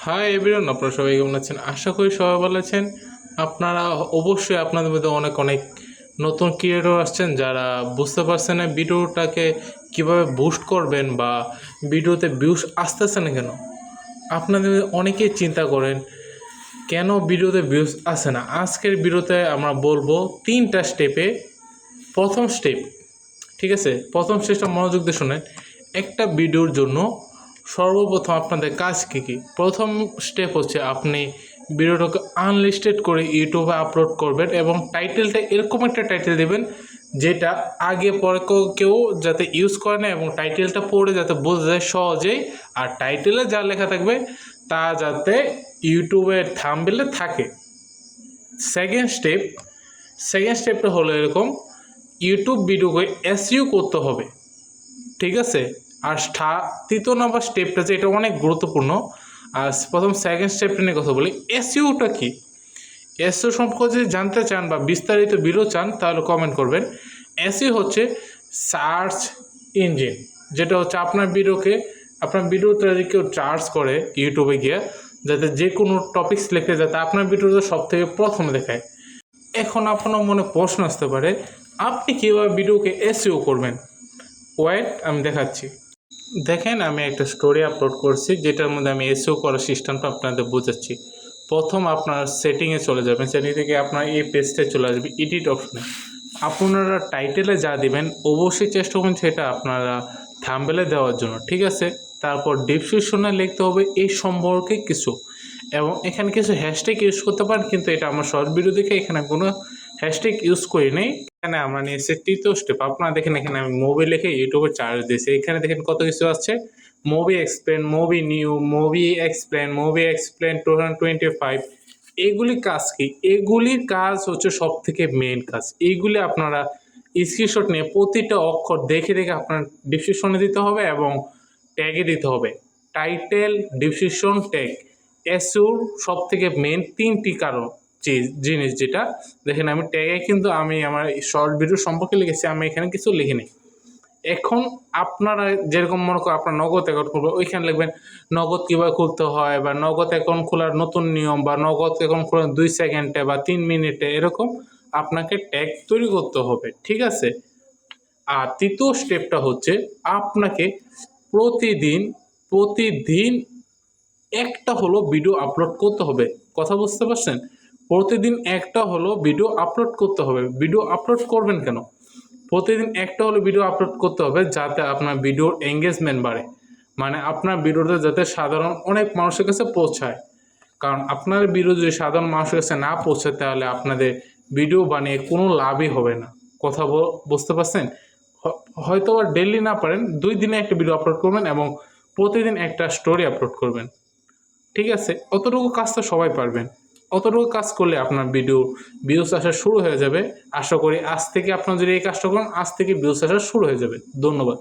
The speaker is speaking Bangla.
হাই এভরিওয়ান, আপনারা সবাই কেমন আছেন? আশা করি সবাই ভালো আছেন। আপনারা অবশ্যই আপনাদের মধ্যে অনেক অনেক নতুন ক্রিয়েটর আসছেন যারা বুঝতে পারছেন না ভিডিওটাকে কিভাবে বুস্ট করবেন বা ভিডিওতে ভিউজ আসতেছে না কেন। আপনাদের অনেকেই চিন্তা করেন কেন ভিডিওতে ভিউজ আসে না। আজকের ভিডিওতে আমরা বলবো 3টা স্টেপে। প্রথম স্টেপ, ঠিক আছে, প্রথম স্টেপটা মনোযোগ দিয়ে শুনেন। একটা ভিডিওর জন্য সর্বপ্রথম আপনাদের কাজ কী কী। প্রথম স্টেপ হচ্ছে আপনি ভিডিওটাকে আনলিস্টেড করে ইউটিউবে আপলোড করবেন এবং টাইটেলটা এরকম একটা টাইটেল দেবেন যেটা আগে পরে কেউ যাতে ইউজ করে না এবং টাইটেলটা পড়ে যাতে বোঝা যায় সহজেই, আর টাইটেলে যা লেখা থাকবে তা যাতে ইউটিউবের থাম্বনেইলে থাকে। সেকেন্ড স্টেপটা হলো এরকম, ইউটিউব ভিডিওকে এসইও করতে হবে, ঠিক আছে। আর তৃতীয় নম্বর স্টেপটা যে এটা অনেক গুরুত্বপূর্ণ। আর সেকেন্ড স্টেপটা নিয়ে কথা বলি, এসইওটা কি। এসইও সম্পর্কে যদি জানতে চান বা বিস্তারিত ভিডিও চান তাহলে কমেন্ট করবেন। এসইও হচ্ছে সার্চ ইঞ্জিন, যেটা হচ্ছে আপনার ভিডিওতে যদি কেউ চার্জ করে ইউটিউবে গিয়ে, যাতে যে কোনো টপিকস লিখে যাতে আপনার ভিডিওতে সব থেকে প্রথমে দেখায়। এখন আপনার মনে প্রশ্ন আসতে পারে, আপনি কীভাবে ভিডিওকে এসইও করবেন? ওয়েট, আমি দেখাচ্ছি। দেখেন, আমি একটা স্টোরি আপলোড করছি যেটার মধ্যে আমি এসইও করার সিস্টেমটা আপনাদের বোঝাচ্ছি। প্রথম আপনার সেটিংয়ে চলে যাবেন, সেটিং থেকে আপনার এই পেজটায় চলে আসবে এডিট অপশনে। আপনারা টাইটেলে যা দিবেন অবশ্যই চেষ্টা করবেন সেটা আপনারা থাম্বনেইলে দেওয়ার জন্য, ঠিক আছে। তারপর ডেসক্রিপশনে লিখতে হবে এই সম্পর্কে কিছু, এবং এখানে কিছু হ্যাশট্যাগ ইউজ করতে পারেন, কিন্তু এটা আমার শর্ট ভিডিও দেখে এখানে কোনো হ্যাশট্যাগ ইউজ করি নেই। এখানে আমরা নিয়েছি তৃতীয় স্টেপ। আপনারা দেখেন এখানে আমি মুভি লিখে ইউটিউবে চার্জ দিয়েছি। এখানে দেখেন কত কিছু আসছে, movie explain, movie new, movie explain 2025। এগুলি কাজ কি? এগুলির কাজ হচ্ছে সব থেকে মেন কাজ। এইগুলি আপনারা স্ক্রিনশট নিয়ে প্রতিটা অক্ষর দেখে দেখে আপনার ডিসক্রিপশনে দিতে হবে এবং ট্যাগে দিতে হবে। টাইটেল, ডিসক্রিপশন, ট্যাগ, এসইওর সব থেকে মেন 3টি কারণ জিনিস। যেটা দেখেন আমি ট্যাগে কিন্তু আমি আমার শর্ট ভিডিও সম্পর্কে লিখেছি, আমি এখানে কিছু লিখিনি। এখন আপনারা যেরকম মনে করেন আপনার নগদ অ্যাকাউন্ট খুলবে, ওইখানে লিখবেন নগদ কীভাবে খুলতে হয়, বা নগদ অ্যাকাউন্ট খোলার নতুন নিয়ম, বা নগদ অ্যাকাউন্ট খোলার 2 সেকেন্ডে বা 3 মিনিটে, এরকম আপনাকে ট্যাগ তৈরি করতে হবে, ঠিক আছে। আর তৃতীয় স্টেপটা হচ্ছে আপনাকে প্রতিদিন একটা হলো ভিডিও আপলোড করতে হবে। কথা বুঝতে পারছেন? প্রতিদিন একটা হলো ভিডিও আপলোড করতে হবে। ভিডিও আপলোড করবেন কেন? প্রতিদিন একটা হলো ভিডিও আপলোড করতে হবে যাতে আপনার ভিডিওর এঙ্গেজমেন্ট বাড়ে, মানে আপনার ভিডিওটা যাতে সাধারণ অনেক মানুষের কাছে পৌঁছায়। কারণ আপনার ভিডিও যদি সাধারণ মানুষের কাছে না পৌঁছায় তাহলে আপনাদের ভিডিও বানিয়ে কোনো লাভই হবে না। কথা বুঝতে পারছেন? হয়তো আর ডেইলি না পারেন, 2 দিনে একটা ভিডিও আপলোড করবেন এবং প্রতিদিন একটা স্টোরি আপলোড করবেন, ঠিক আছে। অতটুকু কাজ তো সবাই পারবেন। অতটুকু কাজ করলে আপনার ভিউজ আসা শুরু হয়ে যাবে। আশা করি আজ থেকে আপনারা যদি এই কাজটা করেন, আজ থেকে ভিউজ আসা শুরু হয়ে যাবে। ধন্যবাদ।